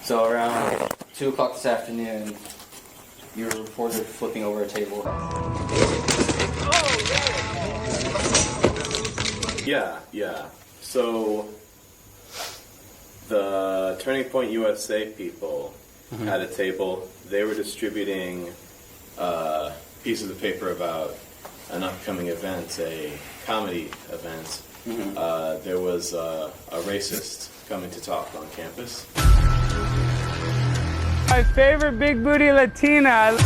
So around 2 o'clock this afternoon, you were reported flipping over a table. Yeah. So the Turning Point USA people had a table. They were distributing pieces of paper about an upcoming event, a comedy event. There was a racist coming to talk on campus. My favorite big booty Latina.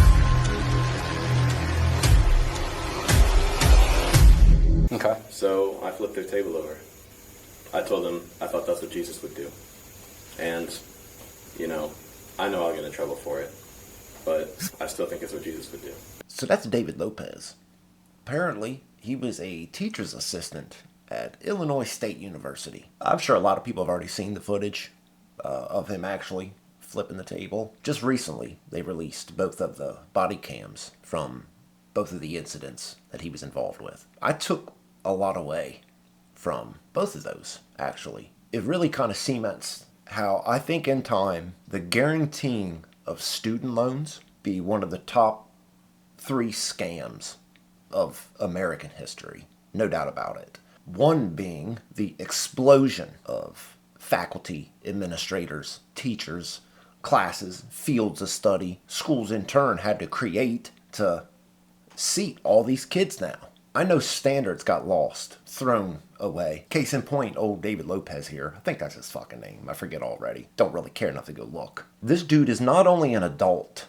Okay. So I flipped their table over. I told them I thought that's what Jesus would do. And, I know I'll get in trouble for it, but I still think it's what Jesus would do. So that's David Lopez. Apparently, he was a teacher's assistant at Illinois State University. I'm sure a lot of people have already seen the footage of him actually flipping the table. Just recently, they released both of the body cams from both of the incidents that he was involved with. I took a lot away from both of those, actually. It really kind of cements how I think in time, the guaranteeing of student loans be one of the top 3 scams of American history. No doubt about it. One being the explosion of faculty, administrators, teachers, classes, fields of study, schools in turn had to create to seat all these kids now. I know standards got lost, thrown away. Case in point, old David Lopez here. I think that's his fucking name. I forget already. Don't really care enough to go look. This dude is not only an adult,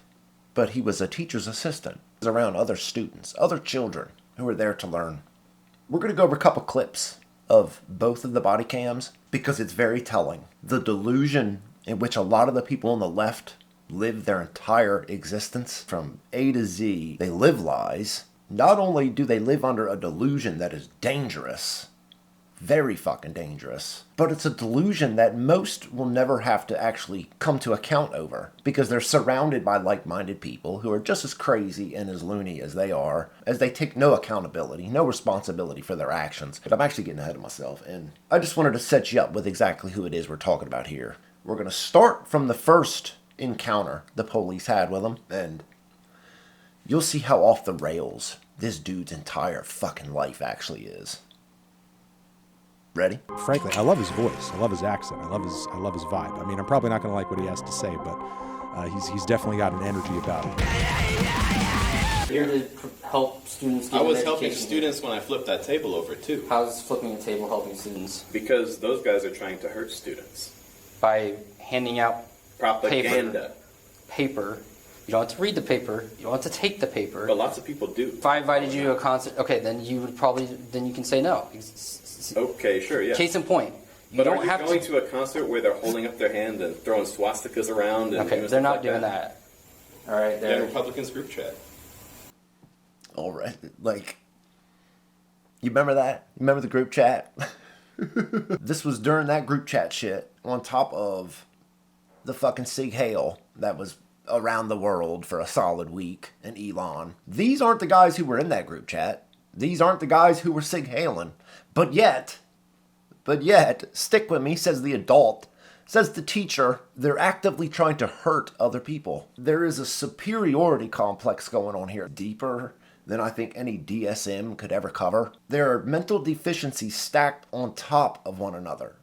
but he was a teacher's assistant. He was around other students, other children who were there to learn. We're going to go over a couple clips of both of the body cams because it's very telling. The delusion in which a lot of the people on the left live their entire existence from A to Z. They live lies. Not only do they live under a delusion that is dangerous, very fucking dangerous, but it's a delusion that most will never have to actually come to account over because they're surrounded by like-minded people who are just as crazy and as loony as they are, as they take no accountability, no responsibility for their actions. But I'm actually getting ahead of myself, and I just wanted to set you up with exactly who it is we're talking about here. We're going to start from the first encounter the police had with him, and you'll see how off the rails this dude's entire fucking life actually is. Ready? Frankly, I love his voice. I love his accent. I love his vibe. I mean, I'm probably not going to like what he has to say, but he's definitely got an energy about him. You're here to help students get I was an helping education students here. when I flipped that table over, too. How's flipping a table helping students? Because those guys are trying to hurt students. By handing out Propaganda. paper. You don't have to read the paper. You don't have to take the paper. But lots of people do. If I invited you to a concert, okay, then you can say no. Okay, sure, yeah. Case in point. But are you going to a concert where they're holding up their hand and throwing swastikas around? And okay, they're not doing that. All right, they're Republicans group chat. All right, like, you remember that? You remember the group chat? This was during that group chat shit, on top of the fucking Sig Heil that was around the world for a solid week, and Elon. These aren't the guys who were in that group chat. These aren't the guys who were Sig Heiling. But yet, stick with me, says the adult, says the teacher, they're actively trying to hurt other people. There is a superiority complex going on here, deeper than I think any DSM could ever cover. There are mental deficiencies stacked on top of one another.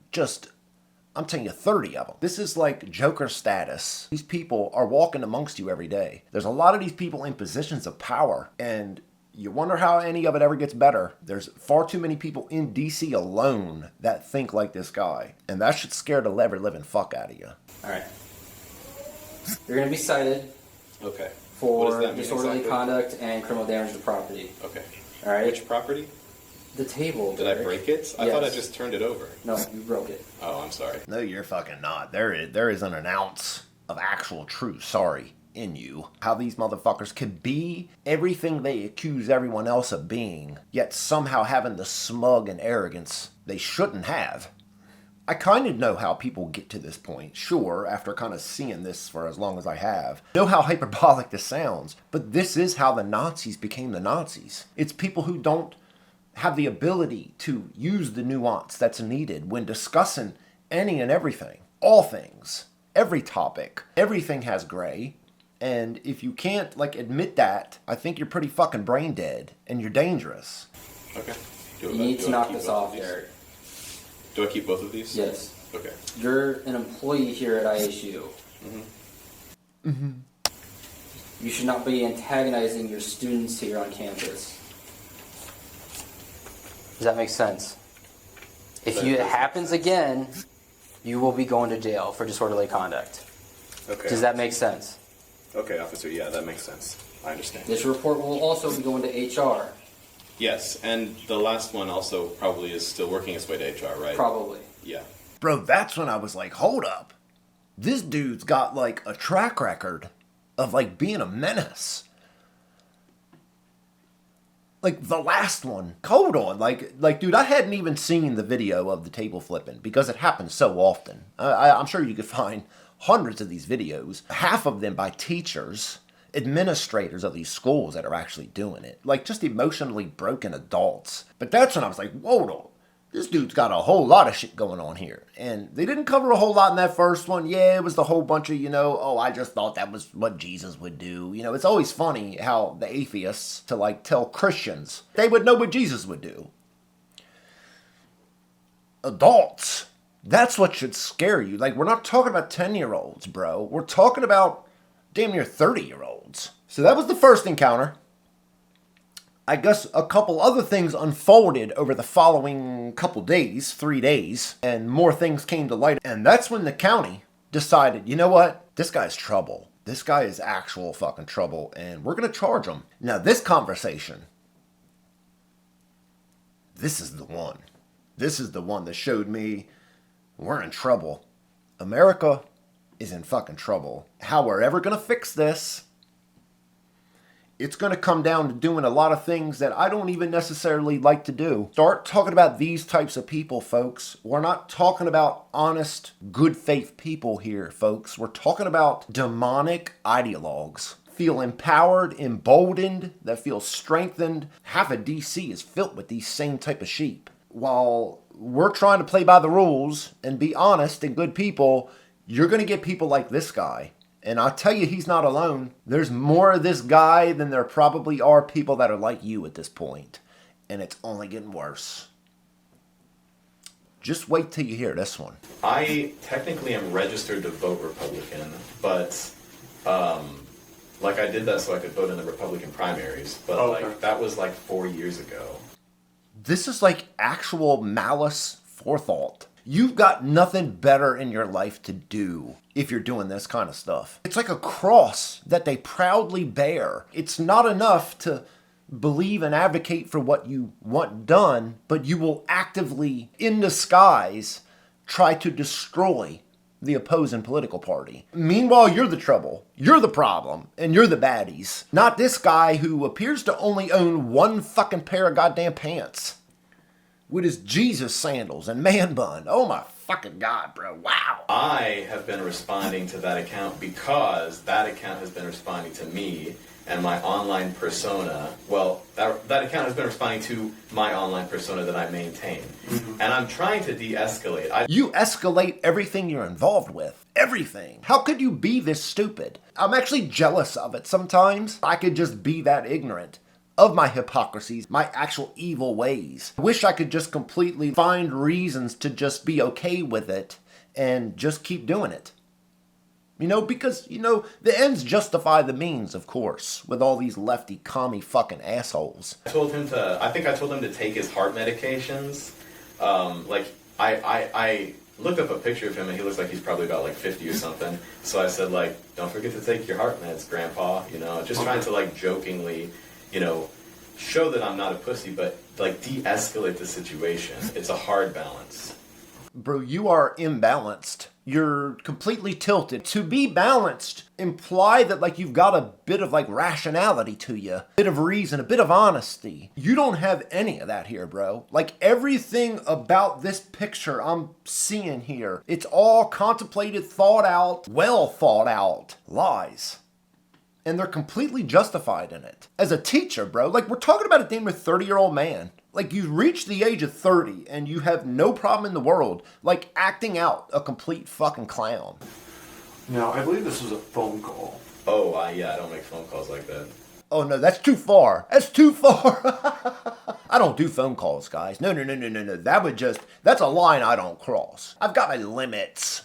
I'm telling you, 30 of them. This is like Joker status. These people are walking amongst you every day. There's a lot of these people in positions of power, and you wonder how any of it ever gets better. There's far too many people in DC alone that think like this guy, and that should scare the ever living fuck out of you. All right. You're going to be cited. Okay. For disorderly conduct and criminal damage to property. Okay. All right. Which property? The table. Did I break it? I thought I just turned it over. No, you broke it. Oh, I'm sorry. No, you're fucking not. There isn't an ounce of actual true sorry in you. How these motherfuckers could be everything they accuse everyone else of being, yet somehow having the smug and arrogance they shouldn't have. I kind of know how people get to this point, sure, after kind of seeing this for as long as I have. Know how hyperbolic this sounds, but this is how the Nazis became the Nazis. It's people who don't have the ability to use the nuance that's needed when discussing any and everything, all things, every topic. Everything has gray. And if you can't, like, admit that, I think you're pretty fucking brain dead. And you're dangerous. Okay. You need to knock this off, Eric. Do I keep both of these? Yes. Okay. You're an employee here at ISU. You should not be antagonizing your students here on campus. Does that make sense? If it happens again, you will be going to jail for disorderly conduct. Okay. Does that make sense? Okay, officer. Yeah, that makes sense. I understand. This report will also be going to HR. Yes, and the last one also probably is still working its way to HR, right? Probably. Yeah. Bro, that's when I was like, hold up. This dude's got, like, a track record of, like, being a menace. Like, the last one. Hold on. Like, dude, I hadn't even seen the video of the table flipping because it happens so often. I'm sure you could find hundreds of these videos, half of them by teachers, administrators of these schools that are actually doing it. Like, just emotionally broken adults. But that's when I was like, hold on. This dude's got a whole lot of shit going on here. And they didn't cover a whole lot in that first one. Yeah, it was the whole bunch of, oh, I just thought that was what Jesus would do. It's always funny how the atheists to, like, tell Christians they would know what Jesus would do. Adults, that's what should scare you. Like, we're not talking about 10-year-olds, bro. We're talking about damn near 30-year-olds. So that was the first encounter. I guess a couple other things unfolded over the following couple days, 3 days, and more things came to light. And that's when the county decided, you know what? This guy's trouble. This guy is actual fucking trouble, and we're going to charge him. Now, this conversation, this is the one. This is the one that showed me we're in trouble. America is in fucking trouble. How we're ever going to fix this, it's going to come down to doing a lot of things that I don't even necessarily like to do. Start talking about these types of people, folks. We're not talking about honest, good faith people here, folks. We're talking about demonic ideologues. Feel empowered, emboldened, that feel strengthened. Half of DC is filled with these same type of sheep. While we're trying to play by the rules and be honest and good people, you're going to get people like this guy. And I'll tell you, he's not alone. There's more of this guy than there probably are people that are like you at this point. And it's only getting worse. Just wait till you hear this one. I technically am registered to vote Republican, but like I did that so I could vote in the Republican primaries. But like that was like 4 years ago. This is like actual malice forethought. You've got nothing better in your life to do if you're doing this kind of stuff. It's like a cross that they proudly bear. It's not enough to believe and advocate for what you want done, but you will actively, in disguise, try to destroy the opposing political party. Meanwhile, you're the trouble, you're the problem, and you're the baddies. Not this guy who appears to only own one fucking pair of goddamn pants with his Jesus sandals and man bun. Oh my fucking God, bro. Wow. I have been responding to that account because that account has been responding to me and my online persona. Well, that account has been responding to my online persona that I maintain. Mm-hmm. And I'm trying to de-escalate. You escalate everything you're involved with. Everything. How could you be this stupid? I'm actually jealous of it sometimes. I could just be that ignorant of my hypocrisies, my actual evil ways. I wish I could just completely find reasons to just be okay with it and just keep doing it. Because, the ends justify the means, of course, with all these lefty, commie fucking assholes. I told him to take his heart medications. I looked up a picture of him and he looks like he's probably about like 50 or something. So I said, don't forget to take your heart meds, Grandpa. Just trying to jokingly, show that I'm not a pussy, but de-escalate the situation. It's a hard balance. Bro, you are imbalanced. You're completely tilted. To be balanced, imply that you've got a bit of rationality to you, a bit of reason, a bit of honesty. You don't have any of that here, bro. Everything about this picture I'm seeing here, it's all contemplated, thought out, well thought out lies. And they're completely justified in it. As a teacher, bro, we're talking about a damn 30-year-old man. You've reached the age of 30 and you have no problem in the world, acting out a complete fucking clown. Now, I believe this was a phone call. Oh, yeah, I don't make phone calls like that. Oh no, that's too far. That's too far. I don't do phone calls, guys. No. That's a line I don't cross. I've got my limits.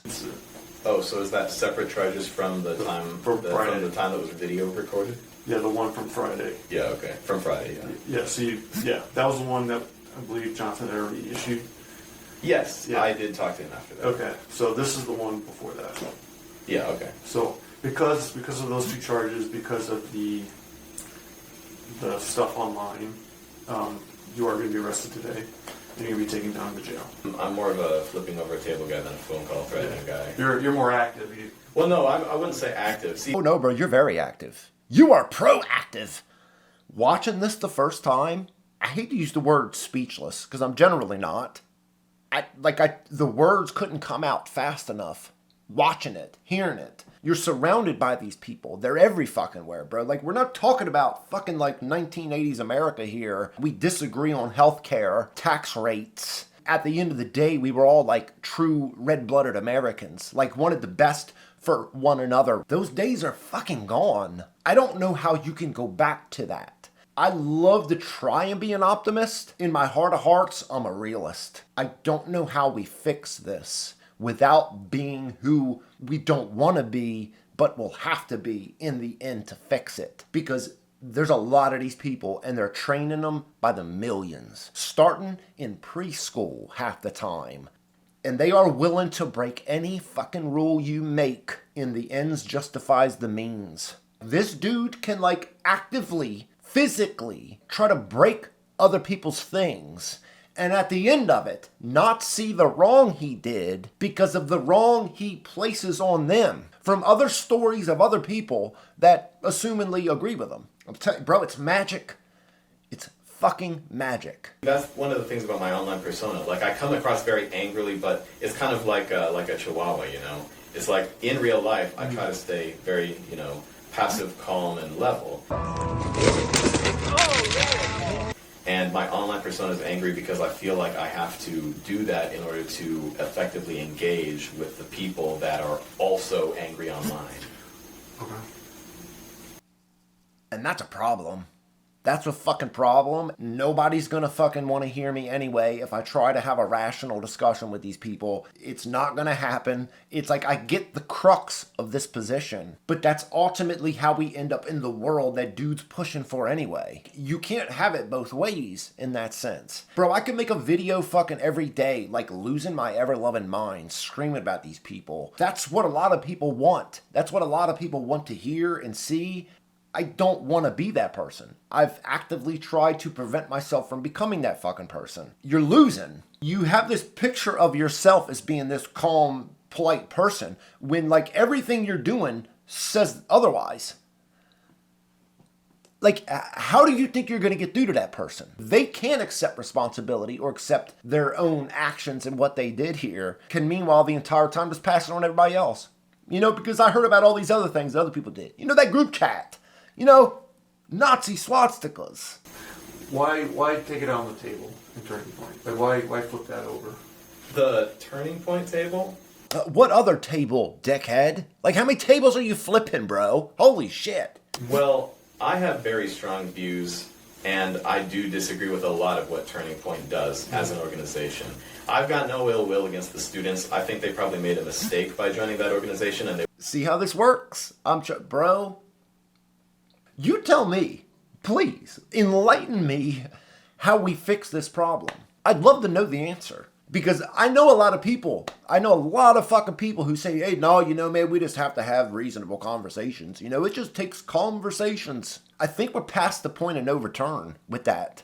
Oh, so is that separate charges from the time From Friday. from the time that was video recorded? Yeah, the one from Friday. Yeah, okay. From Friday, yeah. Yeah, that was the one that I believe Jonathan had already issued. Yes, Yeah. I did talk to him after that. Okay, so this is the one before that. Yeah, okay. So because of those two charges, because of the stuff online, you are going to be arrested today, and you're going to be taken down to jail. I'm more of a flipping over a table guy than a phone call threatening guy. You're more active. Well, no, I wouldn't say active. See, Oh no, bro, you're very active. You are proactive. Watching this the first time, I hate to use the word speechless, because I'm generally not. The words couldn't come out fast enough. Watching it, hearing it. You're surrounded by these people. They're every fucking where, bro. Like, we're not talking about fucking like 1980s America here. We disagree on healthcare, tax rates. At the end of the day, we were all like true red-blooded Americans. Like, wanted the best for one another. Those days are fucking gone. I don't know how you can go back to that. I love to try and be an optimist. In my heart of hearts, I'm a realist. I don't know how we fix this without being who we don't want to be, but will have to be in the end to fix it. Because there's a lot of these people, and they're training them by the millions, starting in preschool half the time. And they are willing to break any fucking rule you make. In the ends justifies the means. This dude can like actively, physically try to break other people's things, and at the end of it, not see the wrong he did because of the wrong he places on them from other stories of other people that assumingly agree with him. I'm telling you, bro, it's magic. It's fucking magic. that's one of the things about my online persona. Like, I come across very angrily, but it's kind of like a chihuahua, you know? It's like, in real life, I try to stay very, passive, calm, and level. And my online persona is angry because I feel like I have to do that in order to effectively engage with the people that are also angry online. Okay. And that's a problem. That's a fucking problem. Nobody's gonna fucking want to hear me anyway. If I try to have a rational discussion with these people, it's not gonna happen. It's like, I get the crux of this position, but that's ultimately how we end up in the world that dude's pushing for anyway. You can't have it both ways in that sense. Bro, I could make a video fucking every day, like losing my ever-loving mind, screaming about these people. That's what a lot of people want. That's what a lot of people want to hear and see. I don't want to be that person. I've actively tried to prevent myself from becoming that fucking person. You're losing. You have this picture of yourself as being this calm, polite person when like everything you're doing says otherwise. Like, how do you think you're going to get through to that person? They can't accept responsibility or accept their own actions and what they did here. Can meanwhile the entire time just pass it on everybody else. Because I heard about all these other things that other people did. That group chat. Nazi swastikas. Why take it on the table in Turning Point? Like, why flip that over? The Turning Point table? What other table, dickhead? Like, how many tables are you flipping, bro? Holy shit. Well, I have very strong views, and I do disagree with a lot of what Turning Point does as an organization. I've got no ill will against the students. I think they probably made a mistake by joining that organization, and they... See how this works? Bro, you tell me, please, enlighten me how we fix this problem. I'd love to know the answer. Because I know a lot of people. I know a lot of fucking people who say, hey, no, man, we just have to have reasonable conversations. It just takes conversations. I think we're past the point of no return with that.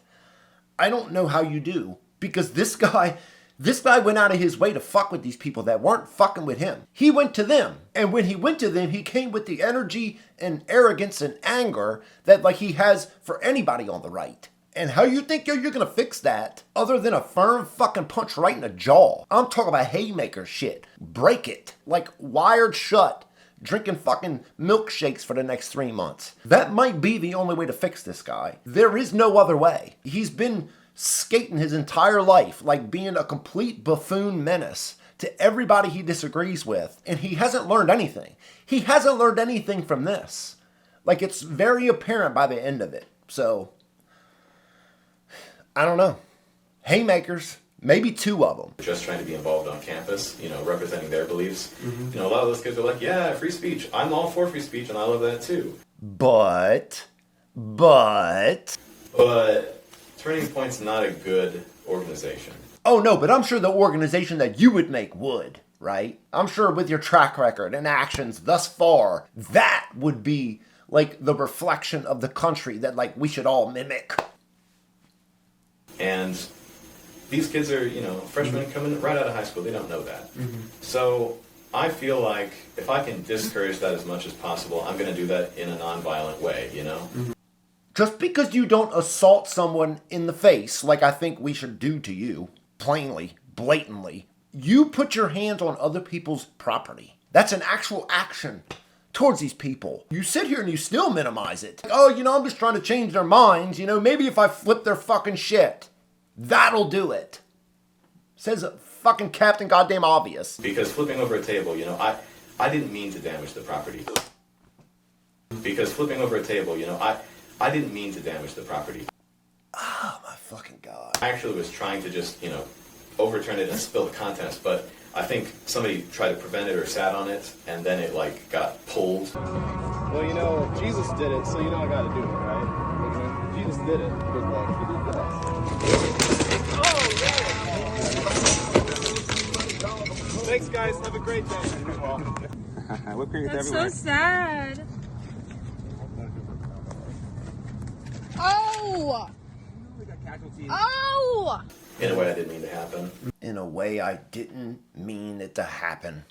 I don't know how you do. Because this guy went out of his way to fuck with these people that weren't fucking with him. He went to them. And when he went to them, he came with the energy and arrogance and anger that like he has for anybody on the right. And how you think you're going to fix that other than a firm fucking punch right in the jaw? I'm talking about haymaker shit. Break it. Like wired shut. Drinking fucking milkshakes for the next 3 months. That might be the only way to fix this guy. There is no other way. He's been skating his entire life, like being a complete buffoon menace to everybody he disagrees with, and he hasn't learned anything. He hasn't learned anything from this. Like, it's very apparent by the end of it. So, I don't know. Haymakers, maybe 2 of them. Just trying to be involved on campus, representing their beliefs. A lot of those kids are like, yeah, free speech. I'm all for free speech, and I love that too. But Turning Point's not a good organization. Oh no, but I'm sure the organization that you would make would, right? I'm sure with your track record and actions thus far, that would be like the reflection of the country that like we should all mimic. And these kids are, freshmen coming right out of high school. They don't know that. So I feel like if I can discourage that as much as possible, I'm going to do that in a nonviolent way, Just because you don't assault someone in the face, like I think we should do to you, plainly, blatantly, you put your hands on other people's property. That's an actual action towards these people. You sit here and you still minimize it. Oh, I'm just trying to change their minds. Maybe if I flip their fucking shit, that'll do it. Says fucking Captain Goddamn Obvious. Because flipping over a table, I didn't mean to damage the property. Because flipping over a table, I didn't mean to damage the property. Oh my fucking God. I actually was trying to just, overturn it and spill the contents, but I think somebody tried to prevent it or sat on it, and then it, got pulled. Well, Jesus did it, so I gotta do it, right? Jesus did it. Good luck. He did that. Thanks, guys. Have a great day. Whipped cream That's everywhere. so sad. Oh! Oh! In a way I didn't mean to happen. In a way I didn't mean it to happen.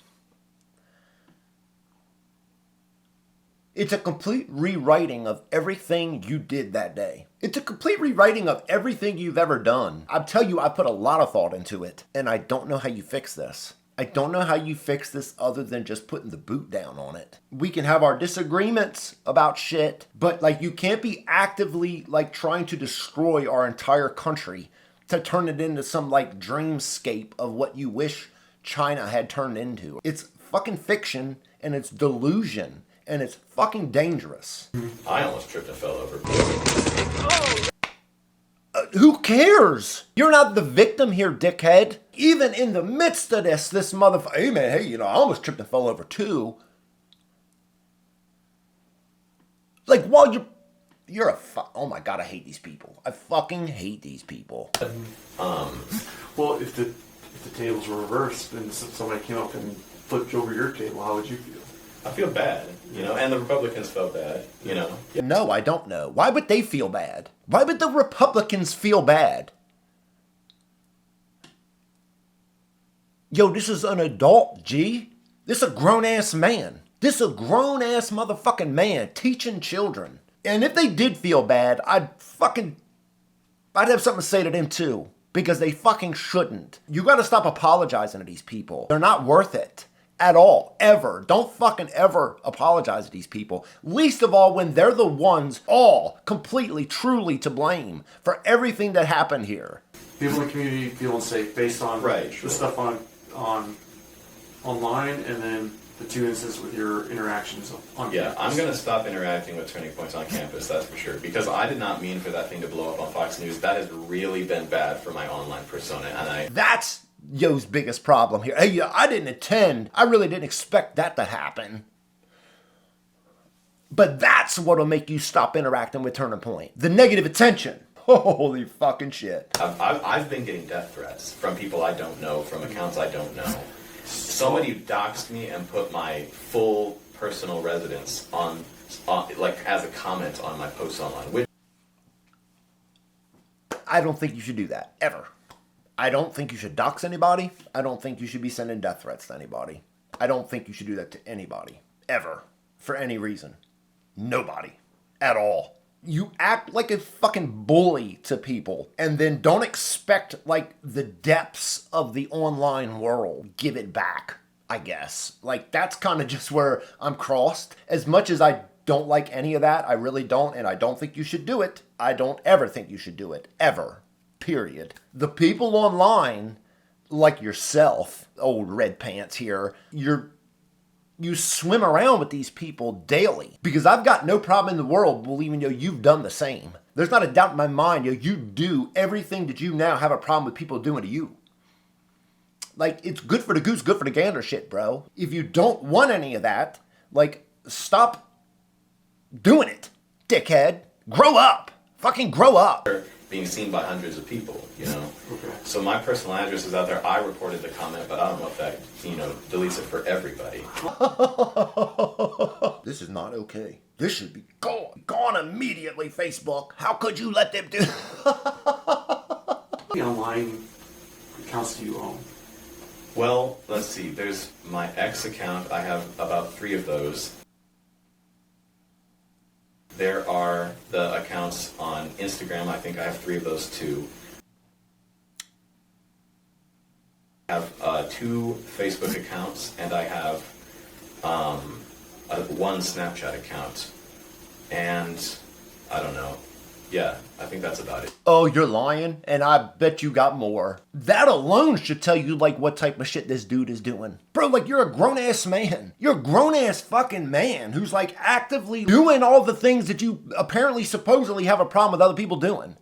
It's a complete rewriting of everything you did that day. It's a complete rewriting of everything you've ever done. I tell you, I put a lot of thought into it, and I don't know how you fix this. I don't know how you fix this other than just putting the boot down on it. We can have our disagreements about shit, but you can't be actively trying to destroy our entire country to turn it into some dreamscape of what you wish China had turned into. It's fucking fiction, and it's delusion, and it's fucking dangerous. I almost tripped and fell over. Who cares? You're not the victim here, dickhead. Even in the midst of this motherfucker, hey man, I almost tripped and fell over too. While you're oh my God, I hate these people. I fucking hate these people. Well, if the tables were reversed and somebody came up and flipped over your table, how would you feel? I feel bad, and the Republicans felt bad, No, I don't know. Why would they feel bad? Why would the Republicans feel bad? Yo, this is an adult, G. This is a grown-ass man. This is a grown-ass motherfucking man teaching children. And if they did feel bad, I'd have something to say to them too. Because they fucking shouldn't. You gotta stop apologizing to these people. They're not worth it. At all. Ever. Don't fucking ever apologize to these people. Least of all when they're the ones all completely, truly to blame for everything that happened here. People in the community feeling safe based on the stuff on online and then the 2 instances with your interactions on Yeah, campus. I'm going to stop interacting with Turning Points on campus, that's for sure. Because I did not mean for that thing to blow up on Fox News. That has really been bad for my online persona. And That's Yo's biggest problem here. Hey, I didn't attend. I really didn't expect that to happen. But that's what'll make you stop interacting with Turning Point. The negative attention. Holy fucking shit. I've been getting death threats from people I don't know, from accounts I don't know. Somebody doxed me and put my full personal residence on as a comment on my posts online. I don't think you should do that, ever. I don't think you should dox anybody. I don't think you should be sending death threats to anybody. I don't think you should do that to anybody, ever, for any reason. Nobody, at all. You act like a fucking bully to people and then don't expect the depths of the online world. Give it back, I guess. That's kind of just where I'm crossed. As much as I don't like any of that, I really don't, and I don't think you should do it. I don't ever think you should do it, ever. Period. The people online like yourself, old red pants here, you swim around with these people daily. Because I've got no problem in the world believing, you've done the same. There's not a doubt in my mind, you do everything that you now have a problem with people doing to you. Like, it's good for the goose, good for the gander shit, bro. If you don't want any of that, like, stop doing it, dickhead. Grow up. Fucking grow up. Being seen by hundreds of people, Okay. So my personal address is out there. I reported the comment, but I don't know if that, deletes it for everybody. This is not okay. This should be gone. Gone immediately, Facebook. How could you let them do How many online accounts do you own? Well, let's see. There's my ex account. I have about 3 of those. There are the accounts on Instagram. I think I have 3 of those too. I have 2 Facebook accounts, and I have 1 Snapchat account. And I don't know. Yeah, I think that's about it. Oh, you're lying? And I bet you got more. That alone should tell you, like, what type of shit this dude is doing. Bro, like, you're a grown-ass man. You're a grown-ass fucking man who's, like, actively doing all the things that you apparently supposedly have a problem with other people doing.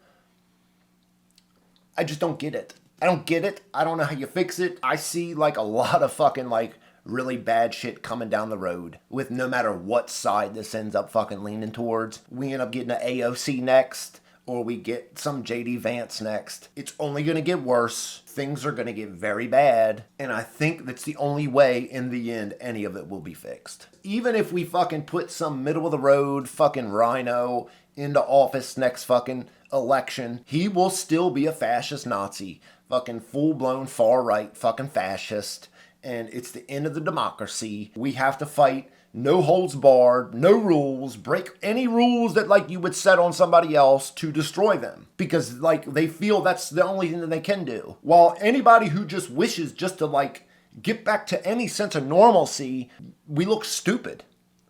I just don't get it. I don't get it. I don't know how you fix it. I see, like, a lot of fucking, like, really bad shit coming down the road with no matter what side this ends up fucking leaning towards. We end up getting an AOC next, or we get some JD Vance next. It's only going to get worse. Things are going to get very bad. And I think that's the only way in the end any of it will be fixed. Even if we fucking put some middle of the road fucking rhino into office next fucking election, he will still be a fascist Nazi. Fucking full-blown far-right fucking fascist. And it's the end of the democracy. We have to fight, no holds barred, no rules, break any rules that, like, you would set on somebody else to destroy them. Because, like, they feel that's the only thing that they can do. While anybody who just wishes just to, like, get back to any sense of normalcy, we look stupid.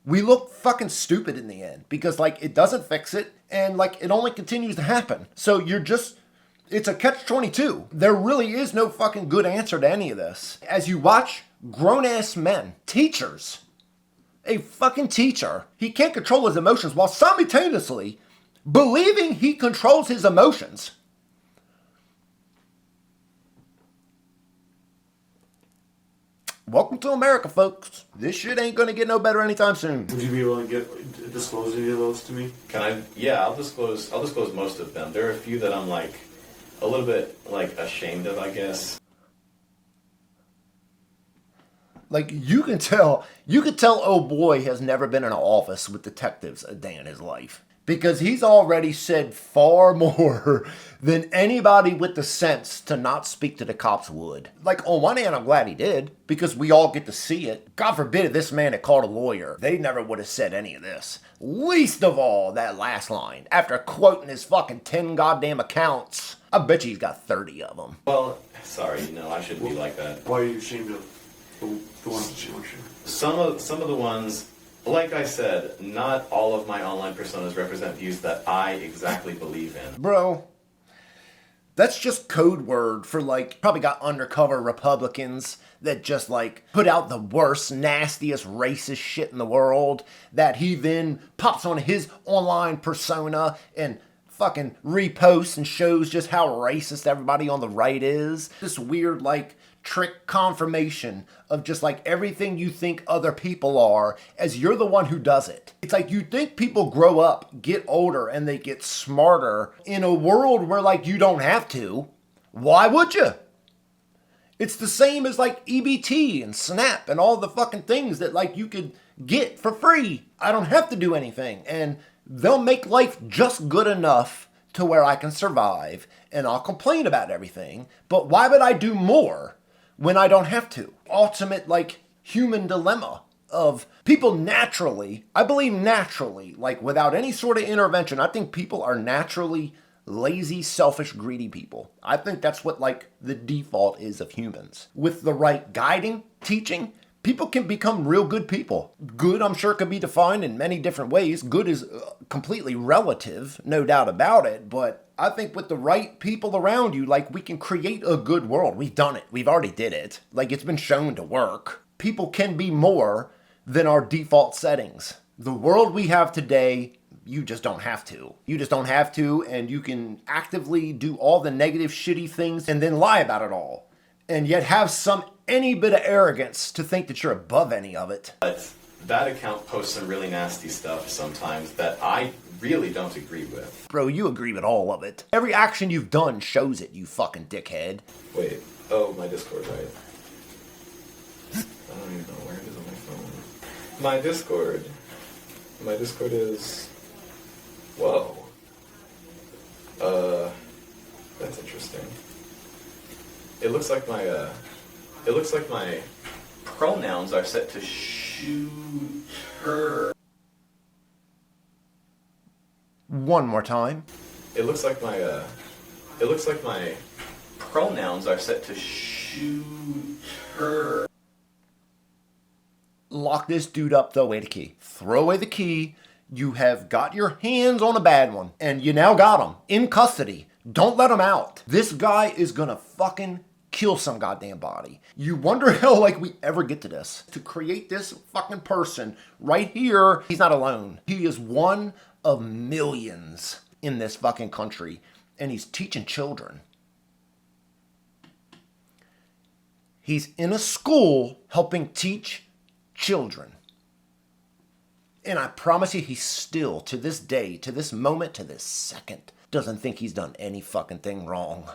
We look fucking stupid in the end. Because, like, it doesn't fix it, and, like, it only continues to happen. So you're just... It's a catch-22. There really is no fucking good answer to any of this. As you watch grown-ass men, teachers, a fucking teacher, he can't control his emotions while simultaneously believing he controls his emotions. Welcome to America, folks. This shit ain't gonna get no better anytime soon. Would you be willing to disclose any of those to me? Can I? Yeah, I'll disclose most of them. There are a few that I'm, like, a little bit, like, ashamed of, I guess. Like, you can tell old boy has never been in an office with detectives a day in his life. Because he's already said far more than anybody with the sense to not speak to the cops would. Like, on one hand, I'm glad he did, because we all get to see it. God forbid if this man had called a lawyer, they never would have said any of this. Least of all, that last line. After quoting his fucking 10 goddamn accounts, I bet you he's got 30 of them. Well, sorry, no, I shouldn't be like that. Why are you ashamed of the ones that you weren't sure? Some of the ones, like I said, not all of my online personas represent views that I exactly believe in. Bro, that's just code word for, like, probably got undercover Republicans that just, like, put out the worst, nastiest, racist shit in the world that he then pops on his online persona and fucking reposts and shows just how racist everybody on the right is. This weird, like, trick confirmation of just, like, everything you think other people are as you're the one who does it. It's like you think people grow up, get older, and they get smarter in a world where, like, you don't have to. Why would you? It's the same as, like, EBT and Snap and all the fucking things that, like, you could get for free. I don't have to do anything. And they'll make life just good enough to where I can survive, and I'll complain about everything. But why would I do more when I don't have to? Ultimate, like, human dilemma of people naturally, I believe naturally, like, without any sort of intervention, I think people are naturally lazy, selfish, greedy people. I think that's what, like, the default is of humans. With the right guiding, teaching, People can become real good people. Good, I'm sure, could be defined in many different ways. Good is completely relative, no doubt about it. But I think with the right people around you, like, we can create a good world. We've done it. We've already did it. Like, it's been shown to work. People can be more than our default settings. The world we have today, you just don't have to. You just don't have to, and you can actively do all the negative, shitty things and then lie about it all. And yet have any bit of arrogance to think that you're above any of it. But that account posts some really nasty stuff sometimes that I really don't agree with. Bro, you agree with all of it. Every action you've done shows it, you fucking dickhead. Wait, oh, my Discord, right? I don't even know where it is on my phone. My Discord is... Whoa. That's interesting. It looks like my pronouns are set to her. One more time. It looks like my pronouns are set to her. Lock this dude up, throw away the key. Throw away the key. You have got your hands on a bad one. And you now got him in custody. Don't let him out. This guy is gonna fucking kill some goddamn body. You wonder how, like, we ever get to this. To create this fucking person right here. He's not alone. He is one of millions in this fucking country. And he's teaching children. He's in a school helping teach children. And I promise you, he still, to this day, to this moment, to this second, doesn't think he's done any fucking thing wrong.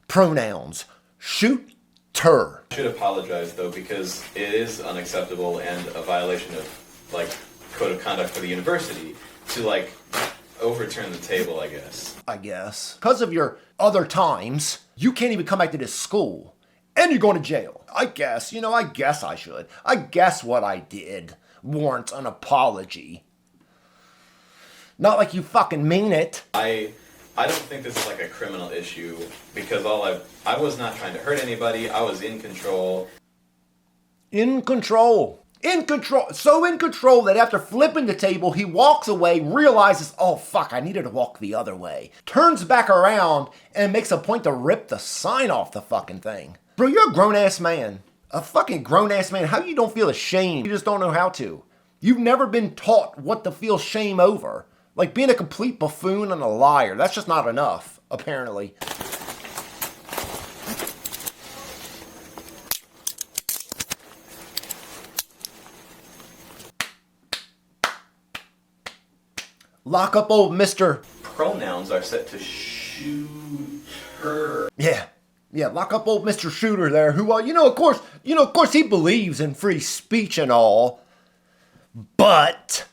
Pronouns. Shoot her. I should apologize, though, because it is unacceptable and a violation of, like, code of conduct for the university to, like, overturn the table, I guess. Because of your other times, you can't even come back to this school. And you're going to jail. I guess I should. I guess what I did warrants an apology. Not like you fucking mean it. I don't think this is like a criminal issue because I was not trying to hurt anybody. I was in control. In control. So in control that after flipping the table, he walks away, realizes, oh fuck, I needed to walk the other way. Turns back around and makes a point to rip the sign off the fucking thing. Bro, you're a grown-ass man. A fucking grown-ass man. How you don't feel ashamed? You just don't know how to. You've never been taught what to feel shame over. Like being a complete buffoon and a liar. That's just not enough, apparently. Lock up old Mr. Pronouns are set to her. Yeah, lock up old Mr. Shooter there, who, of course he believes in free speech and all, but